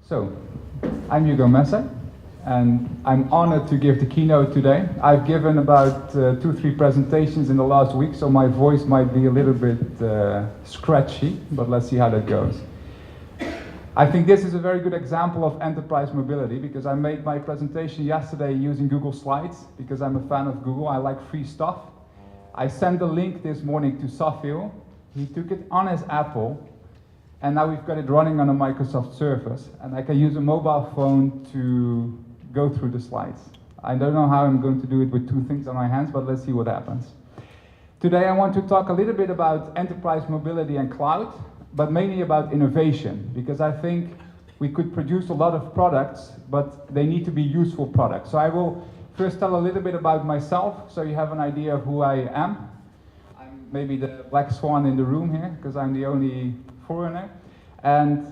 So, I'm Hugo Messer, and I'm honored to give the keynote today. I've given about 2-3 presentations in the last week, so my voice might be a little bit scratchy, but let's see how that goes. I think this is a very good example of enterprise mobility because I made my presentation yesterday using Google Slides because I'm a fan of Google. I like free stuff. I sent the link this morning to Safil. He took it on his Apple, and now we've got it running on a Microsoft Surface, and I can use a mobile phone to go through the slides. I don't know how I'm going to do it with two things on my hands, but let's see what happens. Today I want to talk a little bit about enterprise mobility and cloud, but mainly about innovation, because I think we could produce a lot of products, but they need to be useful products. So I will first tell a little bit about myself, so you have an idea of who I am. I'm maybe the black swan in the room here, because I'm the only foreigner. And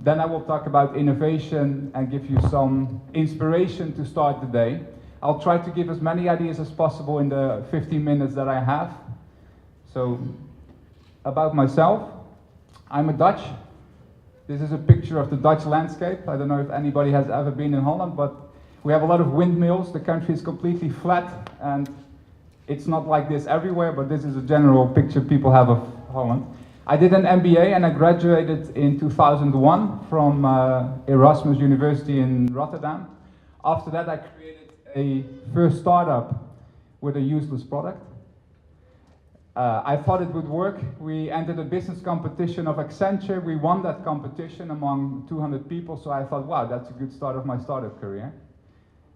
then I will talk about innovation and give you some inspiration to start the day. I'll try to give as many ideas as possible in the 15 minutes that I have. So, about myself, I'm a Dutch. This is a picture of the Dutch landscape. I don't know if anybody has ever been in Holland, but we have a lot of windmills. The country is completely flat, and it's not like this everywhere, but this is a general picture people have of Holland. I did an MBA and I graduated in 2001 from Erasmus University in Rotterdam. After that, I created a first startup with a useless product. I thought it would work. We entered a business competition of Accenture. We won that competition among 200 people, so I thought, wow, that's a good start of my startup career.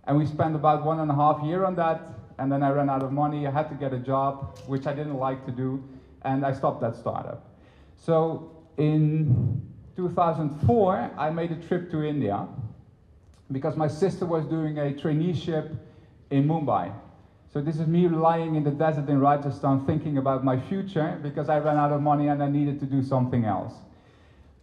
And we spent about 1.5 years on that, and then I ran out of money. I had to get a job, which I didn't like to do, and I stopped that startup. So in 2004, I made a trip to India because my sister was doing a traineeship in Mumbai. So this is me lying in the desert in Rajasthan thinking about my future because I ran out of money and I needed to do something else.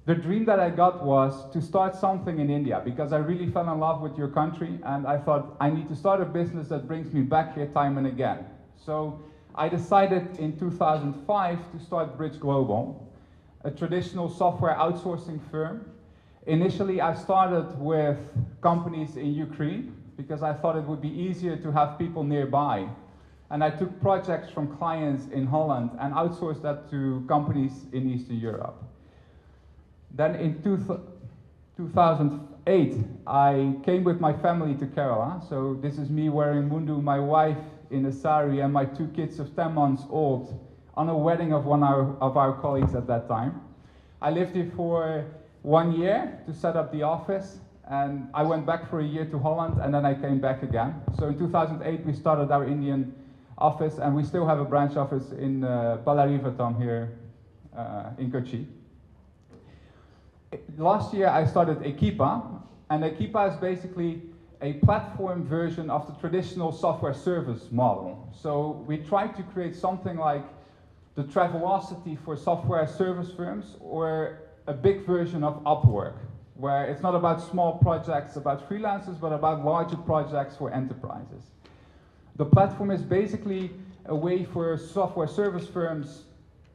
The dream that I got was to start something in India because I really fell in love with your country and I thought I need to start a business that brings me back here time and again. So I decided in 2005 to start Bridge Global, a traditional software outsourcing firm. Initially, I started with companies in Ukraine because I thought it would be easier to have people nearby. And I took projects from clients in Holland and outsourced that to companies in Eastern Europe. Then in 2008, I came with my family to Kerala. So this is me wearing mundu, my wife in a sari, and my 2 kids of 10 months old on a wedding of one of our colleagues at that time. I lived here for 1 year to set up the office, and I went back for a year to Holland, and then I came back again. So in 2008, we started our Indian office, and we still have a branch office in Balarivatam here in Kochi. Last year, I started Equipa, and Equipa is basically a platform version of the traditional software service model. So we tried to create something like the Travelocity for software service firms, or a big version of Upwork, where it's not about small projects, about freelancers, but about larger projects for enterprises. The platform is basically a way for software service firms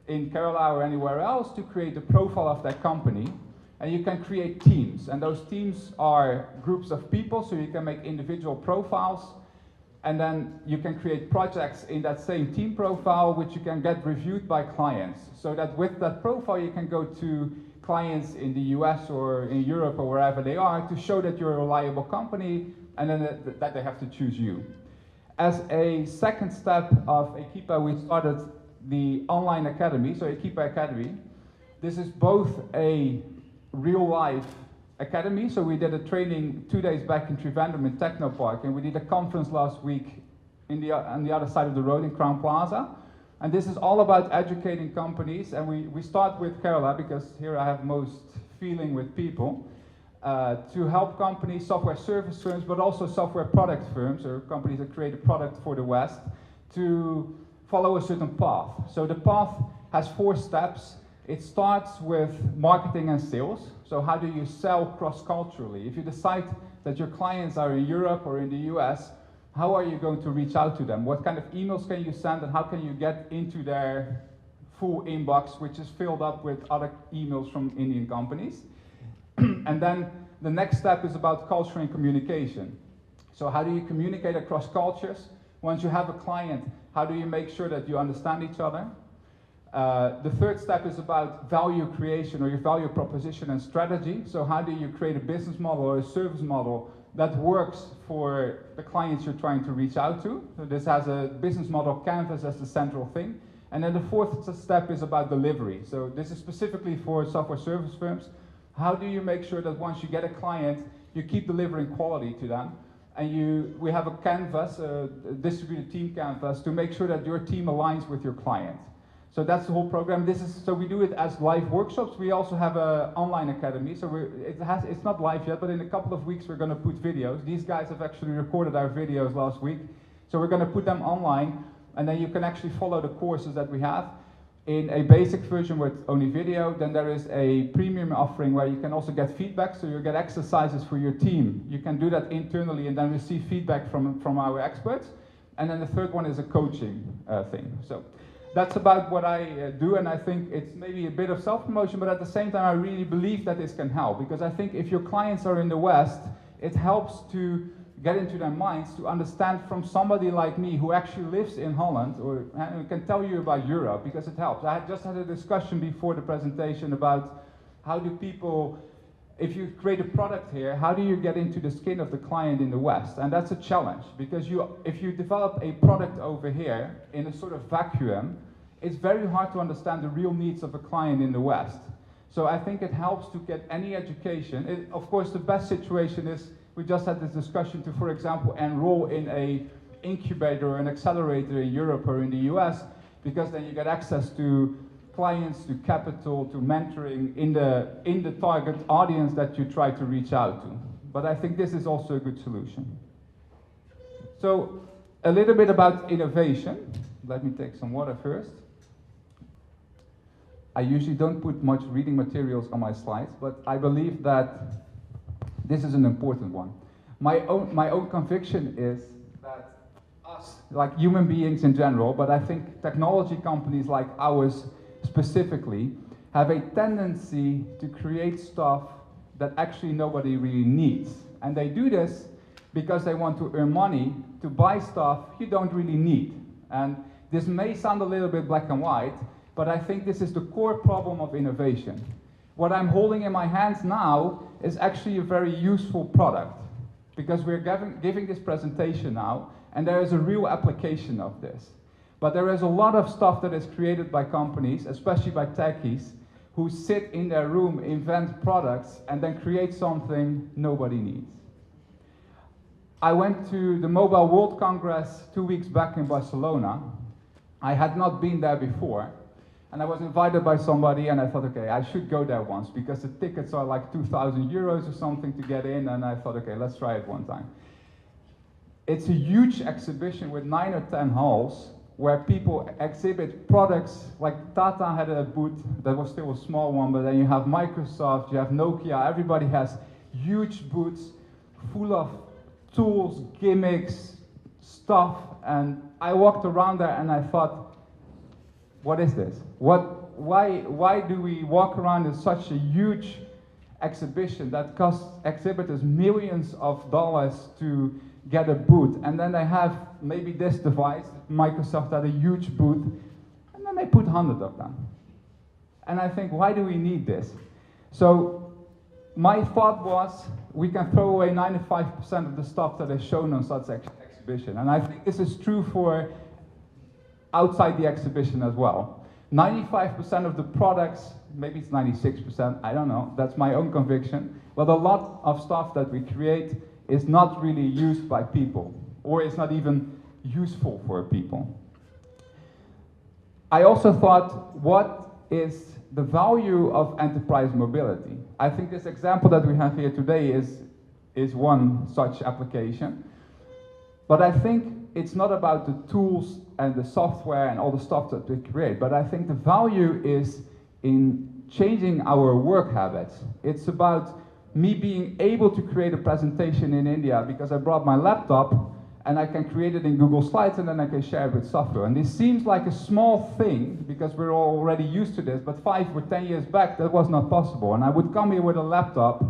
in Kerala or anywhere else to create a profile of their company, and you can create teams, and those teams are groups of people, so you can make individual profiles, and then you can create projects in that same team profile, which you can get reviewed by clients. So that with that profile, you can go to clients in the US or in Europe or wherever they are to show that you're a reliable company, and then that they have to choose you. As a second step of Equipa, we started the online academy, so Equipa Academy. This is both a real-life academy, so we did a training 2 days back in Trivandrum in Technopark, and we did a conference last week on the other side of the road in Crown Plaza. And this is all about educating companies, and we start with Kerala because here I have most feeling with people, to help companies, software service firms, but also software product firms or companies that create a product for the West, to follow a certain path. So the path has 4 steps. It starts with marketing and sales. So how do you sell cross-culturally? If you decide that your clients are in Europe or in the US, how are you going to reach out to them? What kind of emails can you send, and how can you get into their full inbox, which is filled up with other emails from Indian companies? And then the next step is about culture and communication. So how do you communicate across cultures? Once you have a client, how do you make sure that you understand each other? The third step is about value creation, or your value proposition and strategy. So how do you create a business model or a service model that works for the clients you're trying to reach out to? So this has a business model canvas as the central thing. And then the fourth step is about delivery. So this is specifically for software service firms. How do you make sure that once you get a client, you keep delivering quality to them? And we have a canvas, a distributed team canvas, to make sure that your team aligns with your client. So that's the whole program. So we do it as live workshops. We also have an online academy. So it's not live yet, but in a couple of weeks we're going to put videos. These guys have actually recorded our videos last week. So we're going to put them online, and then you can actually follow the courses that we have in a basic version with only video. Then there is a premium offering where you can also get feedback, so you get exercises for your team. You can do that internally and then receive feedback from our experts. And then the third one is a coaching thing. So that's about what I do, and I think it's maybe a bit of self-promotion, but at the same time I really believe that this can help, because I think if your clients are in the West, it helps to get into their minds to understand from somebody like me who actually lives in Holland, or can tell you about Europe, because it helps. I had just had a discussion before the presentation about how do people, if you create a product here, how do you get into the skin of the client in the West? And that's a challenge, because if you develop a product over here in a sort of vacuum, it's very hard to understand the real needs of a client in the West. So I think it helps to get any education. Of course, the best situation is, we just had this discussion to, for example, enroll in an incubator or an accelerator in Europe or in the US, because then you get access to clients, to capital, to mentoring in the target audience that you try to reach out to. But I think this is also a good solution. So a little bit about innovation. Let me take some water first. I usually don't put much reading materials on my slides, but I believe that this is an important one. My own conviction is that us, like human beings in general, but I think technology companies like ours specifically, have a tendency to create stuff that actually nobody really needs. And they do this because they want to earn money to buy stuff you don't really need. And this may sound a little bit black and white, but I think this is the core problem of innovation. What I'm holding in my hands now is actually a very useful product, because we're giving this presentation now, and there is a real application of this. But there is a lot of stuff that is created by companies, especially by techies, who sit in their room, invent products, and then create something nobody needs. I went to the Mobile World Congress 2 weeks back in Barcelona. I had not been there before, and I was invited by somebody, and I thought, okay, I should go there once, because the tickets are like 2,000 euros or something to get in, and I thought, okay, let's try it one time. It's a huge exhibition with 9 or 10 halls, where people exhibit products. Like Tata had a booth that was still a small one, but then you have Microsoft, you have Nokia, everybody has huge booths full of tools, gimmicks, stuff, and I walked around there and I thought, what is this? Why do we walk around in such a huge exhibition that costs exhibitors millions of dollars to get a booth, and then they have maybe this device, Microsoft had a huge booth, and then they put 100 of them. And I think, why do we need this? So my thought was, we can throw away 95% of the stuff that is shown on such exhibition. And I think this is true for outside the exhibition as well. 95% of the products, maybe it's 96%, I don't know, that's my own conviction, but a lot of stuff that we create is not really used by people, or it's not even useful for people. I also thought, what is the value of enterprise mobility? I think this example that we have here today is one such application, but I think it's not about the tools and the software and all the stuff that we create, but I think the value is in changing our work habits. It's about me being able to create a presentation in India because I brought my laptop and I can create it in Google Slides and then I can share it with software. And this seems like a small thing because we're already used to this, but 5 or 10 years back that was not possible. And I would come here with a laptop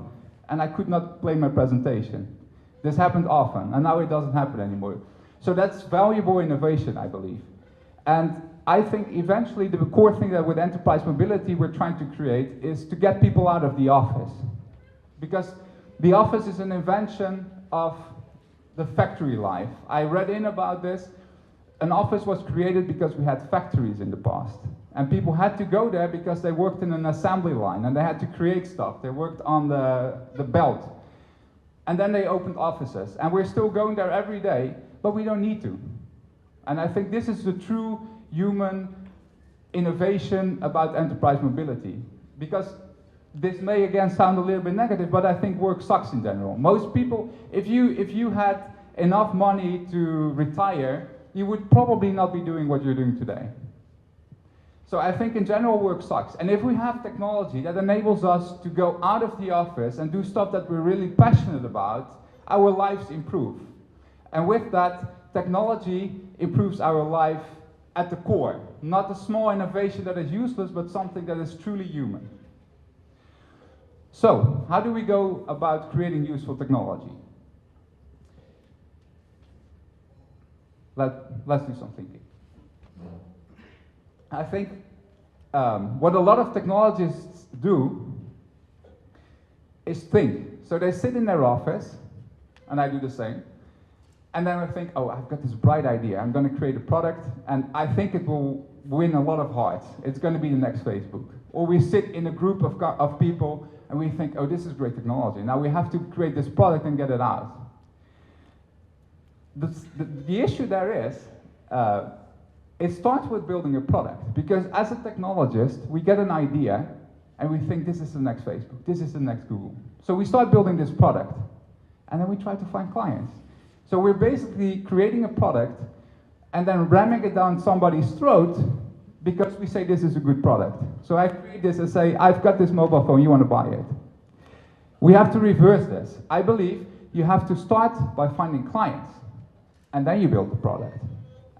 and I could not play my presentation. This happened often, and now it doesn't happen anymore. So that's valuable innovation, I believe. And I think eventually the core thing that with enterprise mobility we're trying to create is to get people out of the office. Because the office is an invention of the factory life. I read in about this. An office was created because we had factories in the past. And people had to go there because they worked in an assembly line and they had to create stuff. They worked on the belt. And then they opened offices. And we're still going there every day, but we don't need to. And I think this is the true human innovation about enterprise mobility. Because this may again sound a little bit negative, but I think work sucks in general. Most people, if you had enough money to retire, you would probably not be doing what you're doing today. So I think in general work sucks. And if we have technology that enables us to go out of the office and do stuff that we're really passionate about, our lives improve. And with that, technology improves our life at the core. Not a small innovation that is useless, but something that is truly human. So, how do we go about creating useful technology? Let's do some thinking. I think what a lot of technologists do is think. So they sit in their office, and I do the same, and then I think, oh, I've got this bright idea. I'm going to create a product, and I think it will win a lot of hearts. It's going to be the next Facebook. Or we sit in a group of people, and we think, oh, this is great technology. Now we have to create this product and get it out. The issue there is, it starts with building a product, because as a technologist, we get an idea and we think this is the next Facebook, this is the next Google. So we start building this product, and then we try to find clients. So we're basically creating a product and then ramming it down somebody's throat because we say this is a good product. So I create this and say, I've got this mobile phone, you want to buy it. We have to reverse this. I believe you have to start by finding clients, and then you build the product.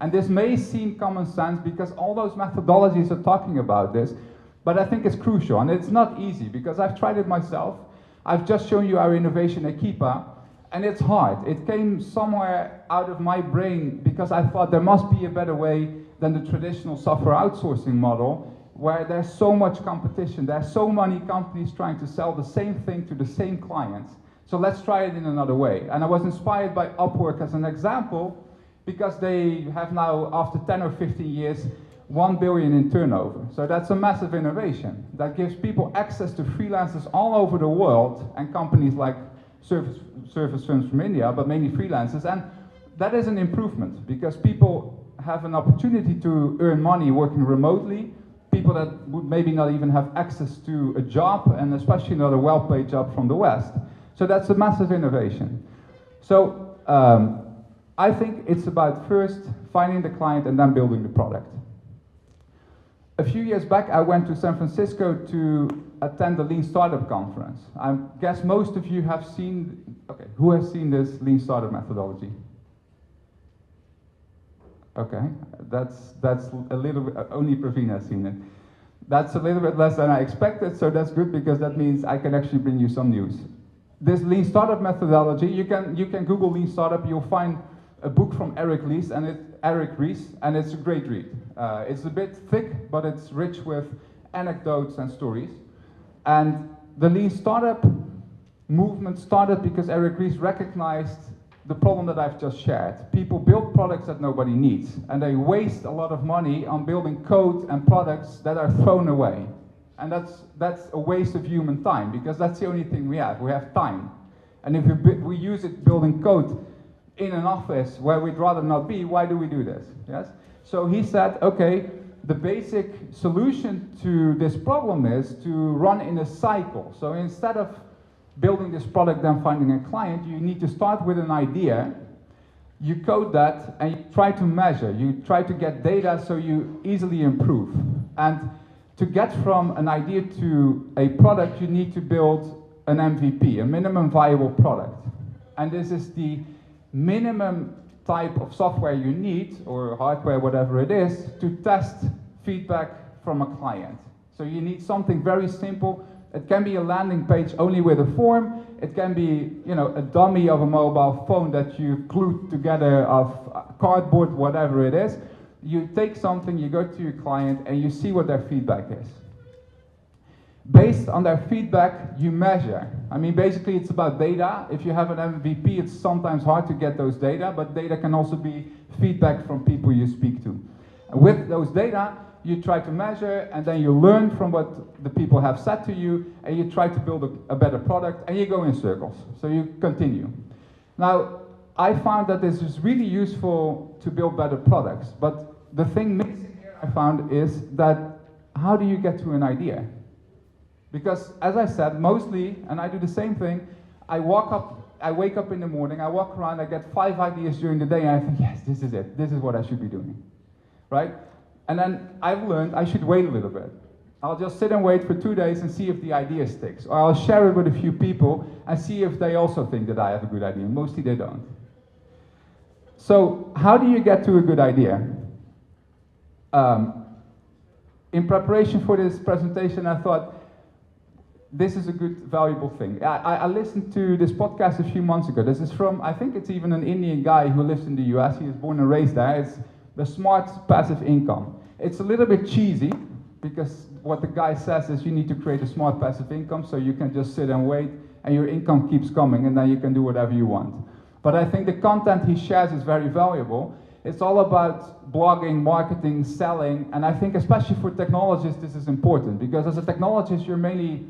And this may seem common sense because all those methodologies are talking about this, but I think it's crucial, and it's not easy because I've tried it myself. I've just shown you our innovation at Keepa, and it's hard. It came somewhere out of my brain because I thought there must be a better way than the traditional software outsourcing model, where there's so much competition, there's so many companies trying to sell the same thing to the same clients. So let's try it in another way. And I was inspired by Upwork as an example, because they have now, after 10 or 15 years, 1 billion in turnover. So that's a massive innovation that gives people access to freelancers all over the world, and companies like service firms from India, but mainly freelancers. And that is an improvement because people have an opportunity to earn money working remotely, people that would maybe not even have access to a job, and especially not a well-paid job from the West. So that's a massive innovation. So I think it's about first finding the client and then building the product. A few years back, I went to San Francisco to attend the Lean Startup Conference. I guess most of you have seen, okay, who has seen this Lean Startup methodology? Okay, that's a little bit, only Praveen has seen it. That's a little bit less than I expected, so that's good because that means I can actually bring you some news. This Lean Startup methodology, you can Google Lean Startup, you'll find a book from Eric Ries, and it's a great read. It's a bit thick, but it's rich with anecdotes and stories. And the Lean Startup movement started because Eric Ries recognized the problem that I've just shared. People build products that nobody needs, and they waste a lot of money on building code and products that are thrown away. And that's a waste of human time, because that's the only thing we have. We have time. And if we use it building code in an office where we'd rather not be, why do we do this? Yes? So he said, okay, the basic solution to this problem is to run in a cycle. So instead of building this product then finding a client, you need to start with an idea, you code that, and you try to measure. You try to get data so you easily improve. And to get from an idea to a product, you need to build an MVP, a minimum viable product. And this is the minimum type of software you need, or hardware, whatever it is, to test feedback from a client. So you need something very simple It can be a landing page only with a form. It can be, you know, a dummy of a mobile phone that you glued together of cardboard, whatever it is. You take something, you go to your client, and you see what their feedback is. Based on their feedback, you measure. I mean, basically it's about data. If you have an MVP, it's sometimes hard to get those data, but data can also be feedback from people you speak to. And with those data, you try to measure, and then you learn from what the people have said to you, and you try to build a better product, and you go in circles. So you continue. Now, I found that this is really useful to build better products, but the thing missing here I found is that how do you get to an idea? Because, as I said, mostly, and I do the same thing, I wake up in the morning, I walk around, I get 5 ideas during the day, and I think, yes, this is it. This is what I should be doing, right? And then I've learned I should wait a little bit. I'll just sit and wait for 2 days and see if the idea sticks. Or I'll share it with a few people and see if they also think that I have a good idea. Mostly they don't. So, how do you get to a good idea? In preparation for this presentation, I thought, this is a good, valuable thing. I listened to this podcast a few months ago. This is from, I think it's even an Indian guy who lives in the US. He was born and raised there. It's the smart passive income. It's a little bit cheesy, because what the guy says is you need to create a smart passive income so you can just sit and wait and your income keeps coming and then you can do whatever you want. But I think the content he shares is very valuable. It's all about blogging, marketing, selling, and I think especially for technologists this is important, because as a technologist you're mainly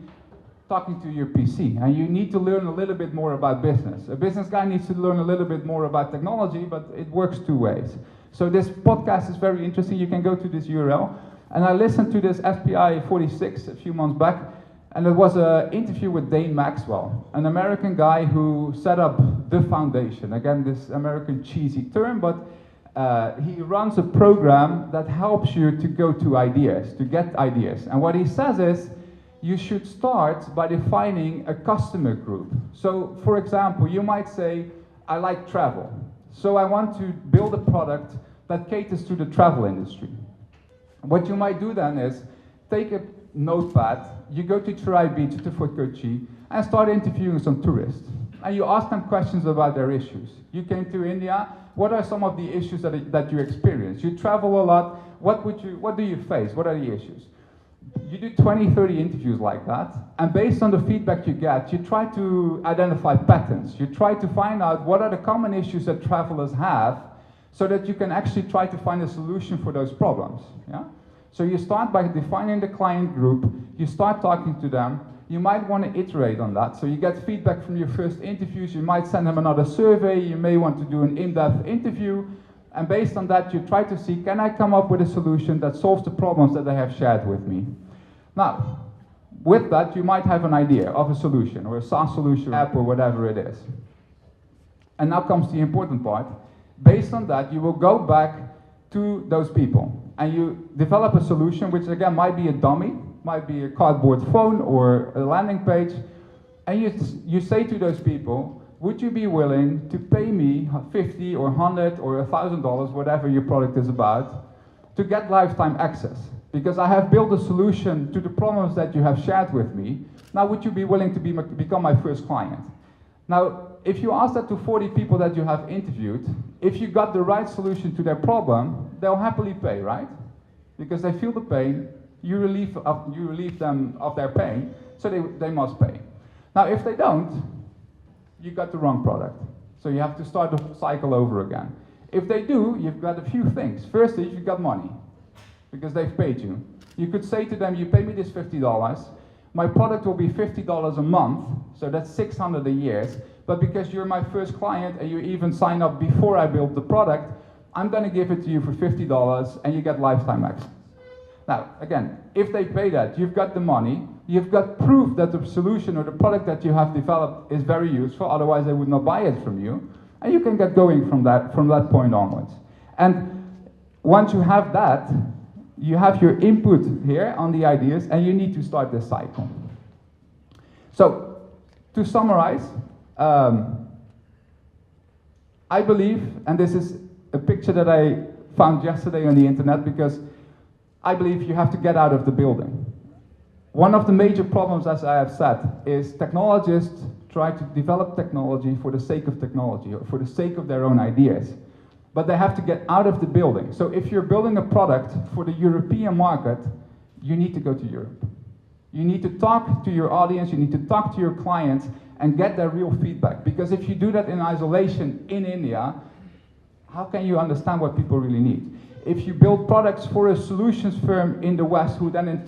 talking to your PC, and you need to learn a little bit more about business. A business guy needs to learn a little bit more about technology, but it works 2 ways. So this podcast is very interesting. You can go to this URL. And I listened to this SPI 46 a few months back, and it was an interview with Dane Maxwell, an American guy who set up the foundation. Again, this American cheesy term, but he runs a program that helps you to go to ideas, to get ideas. And what he says is, you should start by defining a customer group. So, for example, you might say, I like travel. So I want to build a product that caters to the travel industry. What you might do then is, take a notepad, you go to Chirai Beach, to Fort Kochi, and start interviewing some tourists. And you ask them questions about their issues. You came to India, what are some of the issues that you experience? You travel a lot, what do you face? What are the issues? You do 20, 30 interviews like that, and based on the feedback you get, you try to identify patterns. You try to find out what are the common issues that travelers have, so that you can actually try to find a solution for those problems. Yeah? So you start by defining the client group, you start talking to them, you might want to iterate on that. So you get feedback from your first interviews, you might send them another survey, you may want to do an in-depth interview, and based on that you try to see, can I come up with a solution that solves the problems that they have shared with me? Now, with that you might have an idea of a solution, or a SaaS solution, app, or whatever it is. And now comes the important part. Based on that, you will go back to those people, and you develop a solution, which again might be a dummy, might be a cardboard phone or a landing page, and you say to those people, would you be willing to pay me 50 or 100 or $1,000, whatever your product is about, to get lifetime access? Because I have built a solution to the problems that you have shared with me. Now, would you be willing to become my first client? Now, if you ask that to 40 people that you have interviewed, if you got the right solution to their problem, they'll happily pay, right? Because they feel the pain, you relieve them of their pain, so they must pay. Now, if they don't, you got the wrong product. So you have to start the whole cycle over again. If they do, you've got a few things. Firstly, you've got money, because they've paid you. You could say to them, you pay me this $50, my product will be $50 a month, so that's $600 a year, but because you're my first client and you even sign up before I build the product, I'm going to give it to you for $50 and you get lifetime access. Now, again, if they pay that, you've got the money, you've got proof that the solution or the product that you have developed is very useful, otherwise they would not buy it from you, and you can get going from that point onwards. And once you have that, you have your input here on the ideas, and you need to start this cycle. So, to summarize, I believe, and this is a picture that I found yesterday on the internet, because I believe you have to get out of the building. One of the major problems, as I have said, is technologists try to develop technology for the sake of technology or for the sake of their own ideas. But they have to get out of the building. So if you're building a product for the European market, you need to go to Europe. You need to talk to your audience, you need to talk to your clients and get their real feedback. Because if you do that in isolation in India, how can you understand what people really need? If you build products for a solutions firm in the West who then in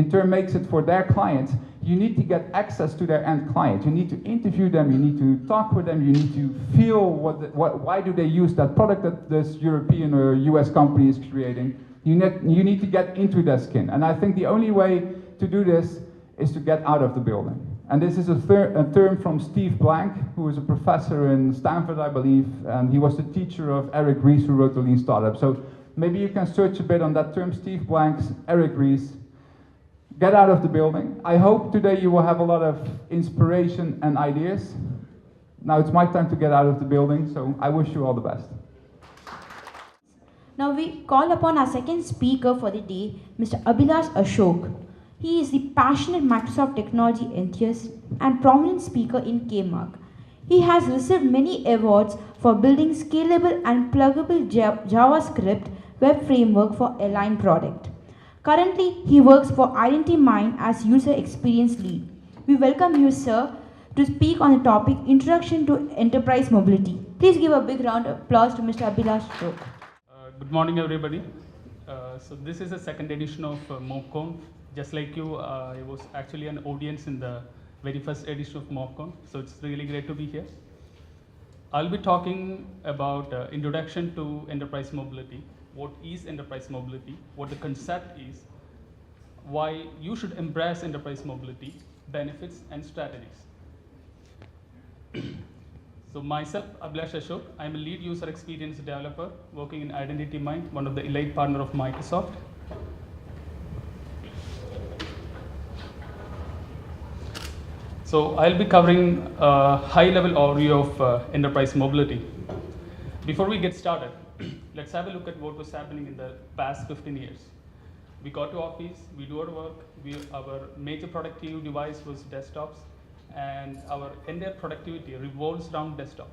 turn makes it for their clients, you need to get access to their end client. You need to interview them, you need to talk with them, you need to feel why do they use that product that this European or US company is creating. You need to get into their skin. And I think the only way to do this is to get out of the building. And this is a term from Steve Blank, who is a professor in Stanford, I believe, and he was the teacher of Eric Ries, who wrote the Lean Startup. So maybe you can search a bit on that term, Steve Blank's Eric Ries. Get out of the building. I hope today you will have a lot of inspiration and ideas. Now it's my time to get out of the building, so I wish you all the best. Now we call upon our second speaker for the day, Mr. Abhilash Ashok. He is the passionate Microsoft technology enthusiast and prominent speaker in KMark. He has received many awards for building scalable and pluggable JavaScript web framework for Align product. Currently, he works for Identity Mind as user experience lead. We welcome you, sir, to speak on the topic Introduction to Enterprise Mobility. Please give a big round of applause to Mr. Abhilash Ashok. Good morning, everybody. So this is the second edition of MobCon. Just like you, I was actually an audience in the very first edition of MobCon, so it's really great to be here. I'll be talking about introduction to enterprise mobility. What is enterprise mobility? What the concept is? Why you should embrace enterprise mobility, benefits and strategies. So myself, Abhilash Ashok, I'm a lead user experience developer working in Identity Mind, one of the elite partner of Microsoft. So I'll be covering a high-level overview of enterprise mobility. Before we get started, let's have a look at what was happening in the past 15 years. We got to office, we do our work, our major productive device was desktops, and our entire productivity revolves around desktop.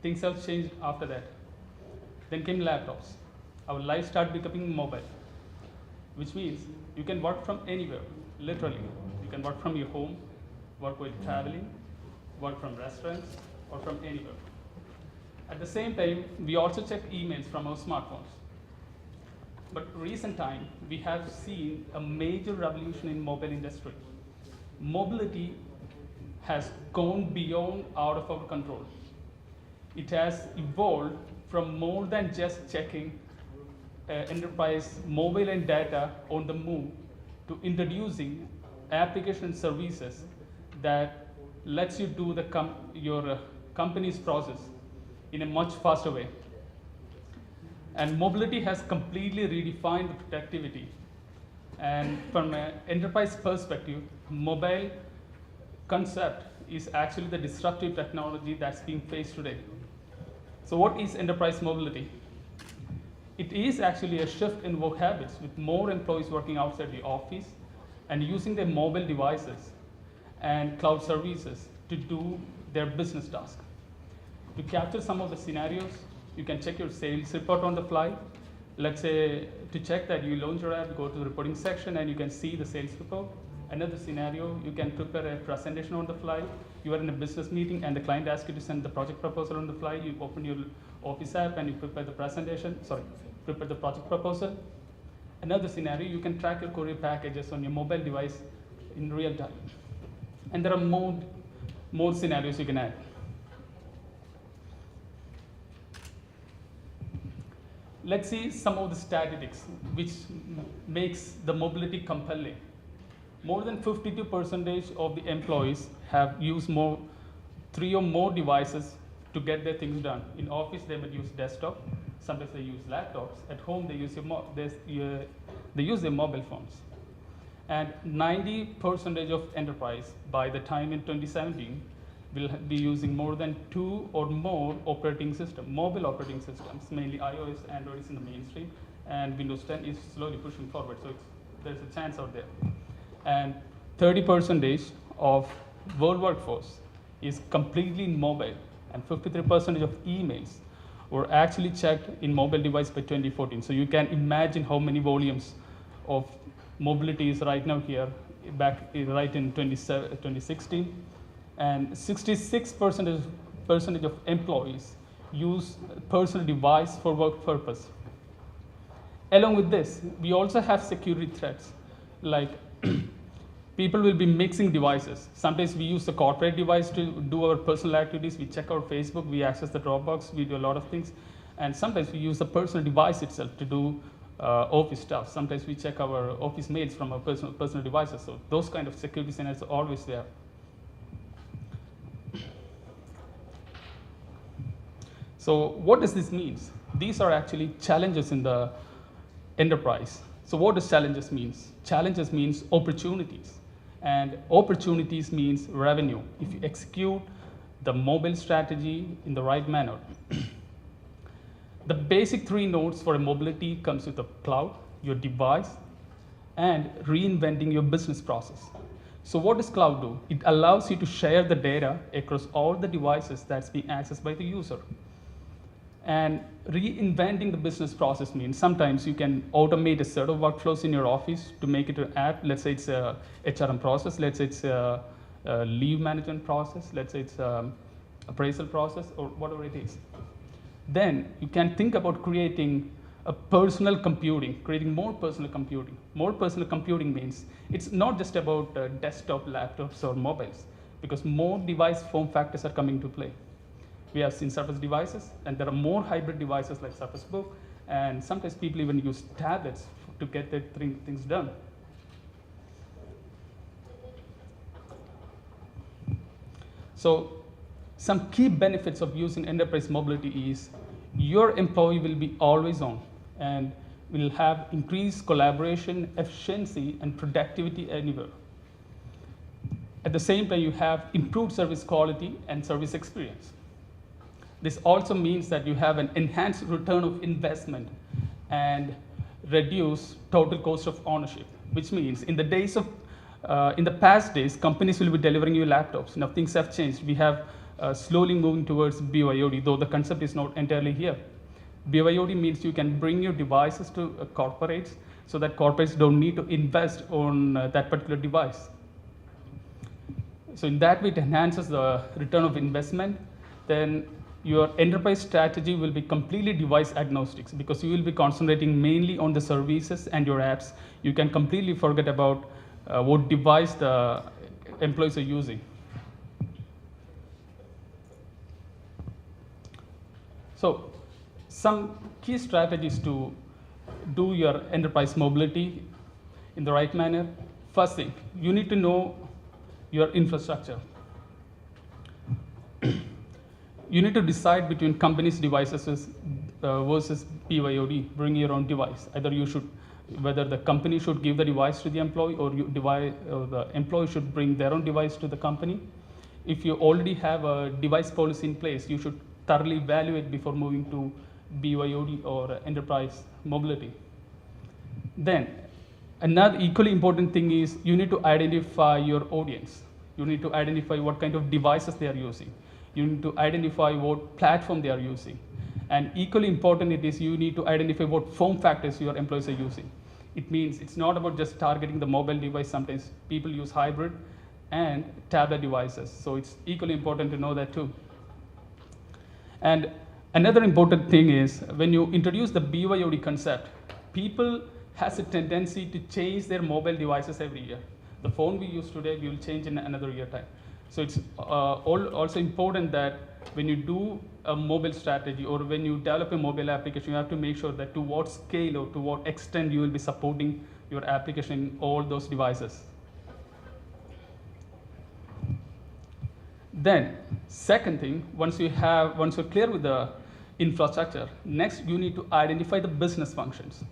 Things have changed after that. Then came laptops. Our life started becoming mobile, which means you can work from anywhere, literally. You can work from your home, work while traveling, work from restaurants, or from anywhere. At the same time, we also check emails from our smartphones. But recent time, we have seen a major revolution in mobile industry. Mobility has gone beyond out of our control. It has evolved from more than just checking enterprise mobile and data on the move to introducing application services that lets you do your company's process in a much faster way. And mobility has completely redefined the productivity. And from an enterprise perspective, mobile concept is actually the disruptive technology that's being faced today. So what is enterprise mobility? It is actually a shift in work habits with more employees working outside the office and using their mobile devices and cloud services to do their business tasks. To capture some of the scenarios, you can check your sales report on the fly. Let's say to check that you launch your app, go to the reporting section and you can see the sales report. Another scenario, you can prepare a presentation on the fly. You are in a business meeting and the client asks you to send the project proposal on the fly. You open your Office app and you prepare the prepare the project proposal. Another scenario, you can track your courier packages on your mobile device in real time. And there are more scenarios you can add. Let's see some of the statistics which makes the mobility compelling. More than 52% of the employees have used 3 or more devices to get their things done. In office, they would use desktop. Sometimes they use laptops. At home, they use their mobile phones. And 90% of enterprise, by the time in 2017, will be using more than 2 or more operating systems, mobile operating systems, mainly iOS, Android is in the mainstream, and Windows 10 is slowly pushing forward, so there's a chance out there. and 30% of world workforce is completely mobile, and 53% of emails were actually checked in mobile device by 2014. So you can imagine how many volumes of mobility is right now here, right in 2016, and 66% of employees use personal device for work purpose. Along with this, we also have security threats, like people will be mixing devices. Sometimes we use the corporate device to do our personal activities. We check our Facebook, we access the Dropbox, we do a lot of things. And sometimes we use the personal device itself to do office stuff. Sometimes we check our office mails from our personal devices. So those kind of security scenarios are always there. So what does this mean? These are actually challenges in the enterprise. So what does challenges means? Challenges means opportunities. And opportunities means revenue. If you execute the mobile strategy in the right manner. The basic 3 nodes for a mobility comes with the cloud, your device, and reinventing your business process. So what does cloud do? It allows you to share the data across all the devices that's being accessed by the user. And reinventing the business process means sometimes you can automate a set of workflows in your office to make it an app. Let's say it's a HRM process. Let's say it's a leave management process. Let's say it's an appraisal process, or whatever it is. Then you can think about creating a personal computing, creating more personal computing. More personal computing means it's not just about desktop, laptops, or mobiles, because more device form factors are coming to play. We have seen Surface devices, and there are more hybrid devices like Surface Book, and sometimes people even use tablets to get their things done. So some key benefits of using enterprise mobility is your employee will be always on and will have increased collaboration, efficiency, and productivity anywhere. At the same time, you have improved service quality and service experience. This also means that you have an enhanced return of investment and reduce total cost of ownership, which means in the past days, companies will be delivering you laptops. Now things have changed. We have slowly moving towards BYOD, though the concept is not entirely here. BYOD means you can bring your devices to corporates so that corporates don't need to invest on that particular device. So in that way, it enhances the return of investment. Then your enterprise strategy will be completely device agnostic, because you will be concentrating mainly on the services and your apps. You can completely forget about what device the employees are using. So some key strategies to do your enterprise mobility in the right manner. First thing, you need to know your infrastructure. You need to decide between companies' devices versus BYOD, bring your own device. Whether the company should give the device to the employee, or the employee should bring their own device to the company. If you already have a device policy in place, you should thoroughly evaluate before moving to BYOD or enterprise mobility. Then, another equally important thing is you need to identify your audience. You need to identify what kind of devices they are using. You need to identify what platform they are using. And equally important it is you need to identify what form factors your employees are using. It means it's not about just targeting the mobile device. Sometimes people use hybrid and tablet devices. So it's equally important to know that too. And another important thing is when you introduce the BYOD concept, people has a tendency to change their mobile devices every year. The phone we use today, we will change in another year time. So it's also important that when you do a mobile strategy or when you develop a mobile application, you have to make sure that to what scale or to what extent you will be supporting your application in all those devices. Then, second thing, once you're clear with the infrastructure, next you need to identify the business functions.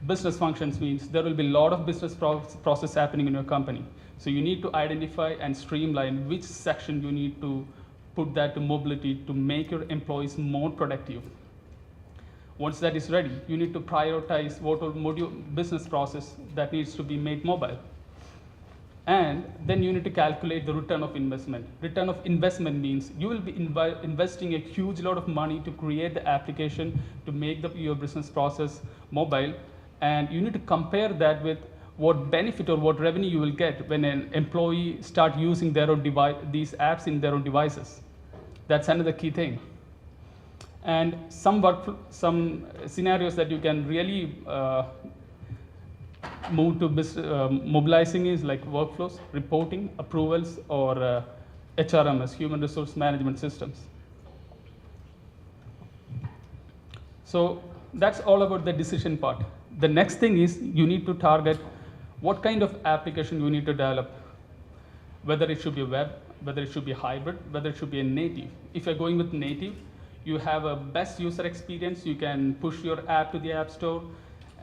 Business functions means there will be a lot of business process happening in your company. So you need to identify and streamline which section you need to put that to mobility to make your employees more productive. Once that is ready, you need to prioritize what are business process that needs to be made mobile. And then you need to calculate the return of investment. Return of investment means you will be investing a huge lot of money to create the application to make your business process mobile, and you need to compare that with what benefit or what revenue you will get when an employee start using their own these apps in their own devices. That's another key thing. And some scenarios that you can really move to mobilizing is like workflows, reporting, approvals, or HRMS, human resource management systems. So that's all about the decision part. The next thing is you need to target what kind of application you need to develop, whether it should be web, whether it should be hybrid, whether it should be a native. If you're going with native, you have a best user experience. You can push your app to the App Store,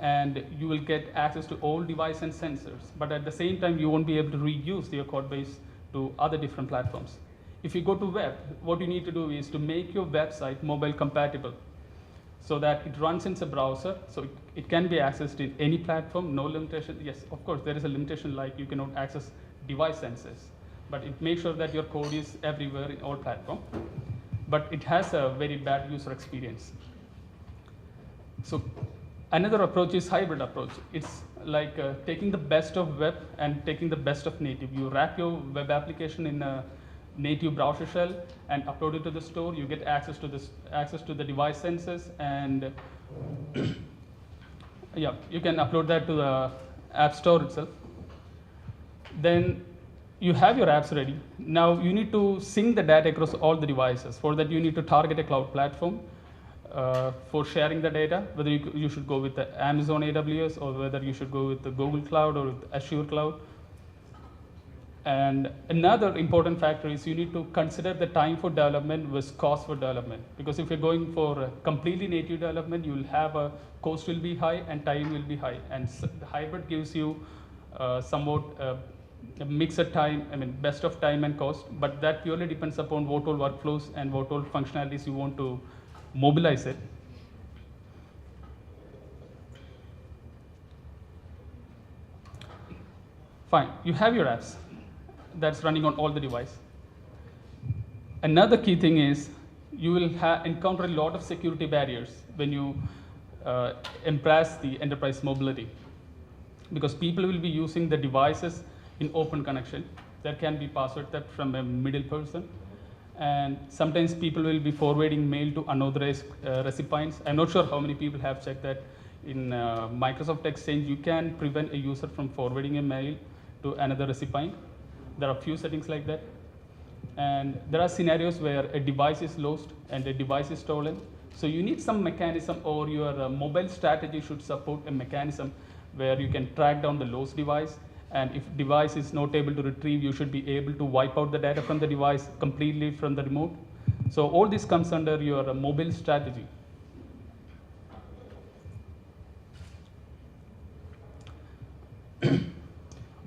and you will get access to all devices and sensors. But at the same time, you won't be able to reuse your code base to other different platforms. If you go to web, what you need to do is to make your website mobile compatible so that it runs in a browser, so it can be accessed in any platform, no limitation. Yes, of course, there is a limitation like you cannot access device sensors, but it makes sure that your code is everywhere in all platforms. But it has a very bad user experience. So another approach is hybrid approach. It's like taking the best of web and taking the best of native. You wrap your web application in a native browser shell and upload it to the store. You get access to the device sensors, and yeah, you can upload that to the App Store itself. Then you have your apps ready. Now you need to sync the data across all the devices. For that, you need to target a cloud platform for sharing the data, whether you should go with the Amazon AWS or whether you should go with the Google Cloud or with Azure Cloud. And another important factor is you need to consider the time for development versus cost for development. Because if you're going for completely native development, you will have a cost will be high and time will be high. And the hybrid gives you somewhat a mixed time, best of time and cost, but that purely depends upon what all workflows and what all functionalities you want to mobilize it. Fine, you have your apps that's running on all the device. Another key thing is you will encounter a lot of security barriers when you embrace the enterprise mobility, because people will be using the devices in open connection. There can be password theft from a middle person, and sometimes people will be forwarding mail to unauthorized recipients. I'm not sure how many people have checked that in Microsoft Exchange you can prevent a user from forwarding a mail to another recipient. There are a few settings like that, and there are scenarios where a device is lost and a device is stolen. So you need some mechanism, or your mobile strategy should support a mechanism where you can track down the lost device. And if device is not able to retrieve, you should be able to wipe out the data from the device completely from the remote. So all this comes under your mobile strategy.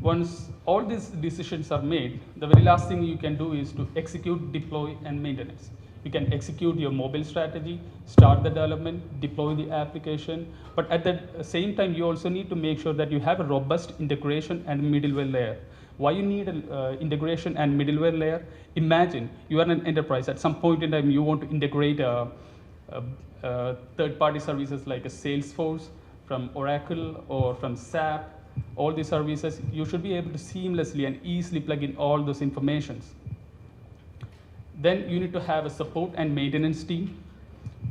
Once all these decisions are made, the very last thing you can do is to execute, deploy, and maintenance. You can execute your mobile strategy, start the development, deploy the application, but at the same time, you also need to make sure that you have a robust integration and middleware layer. Why you need an integration and middleware layer? Imagine you are an enterprise. At some point in time, you want to integrate third-party services like a Salesforce from Oracle or from SAP. All these services, you should be able to seamlessly and easily plug in all those informations. Then you need to have a support and maintenance team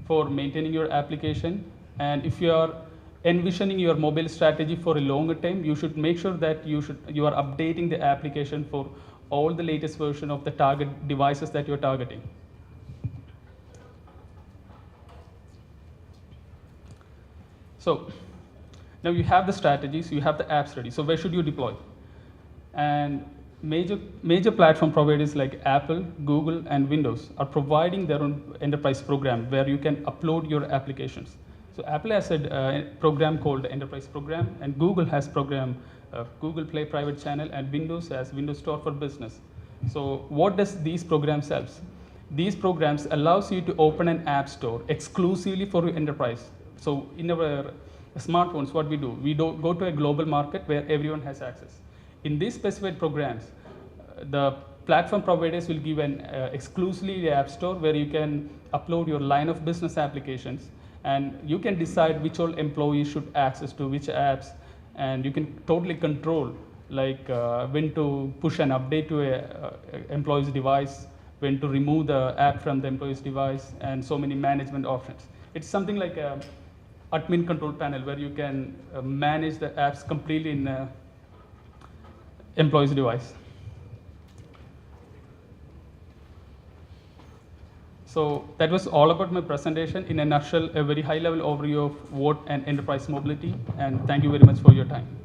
for maintaining your application. And if you are envisioning your mobile strategy for a longer time, you should make sure that you are updating the application for all the latest version of the target devices that you're targeting. So now you have the strategies, you have the apps ready. So where should you deploy? And major platform providers like Apple, Google, and Windows are providing their own enterprise program where you can upload your applications. So Apple has a program called Enterprise Program, and Google has program Google Play Private Channel, and Windows has Windows Store for Business. So what does these programs help? These programs allows you to open an app store exclusively for your enterprise. So in our smartphones, what we do go to a global market where everyone has access. in these specified programs, the platform providers will give an exclusively app store where you can upload your line of business applications, and you can decide which all employees should access to which apps, and you can totally control like when to push an update to a employee's device, when to remove the app from the employee's device, and so many management options. It's something like a admin control panel where you can manage the apps completely in employee's device. So that was all about my presentation. In a nutshell, a very high level overview of what an enterprise mobility, and thank you very much for your time.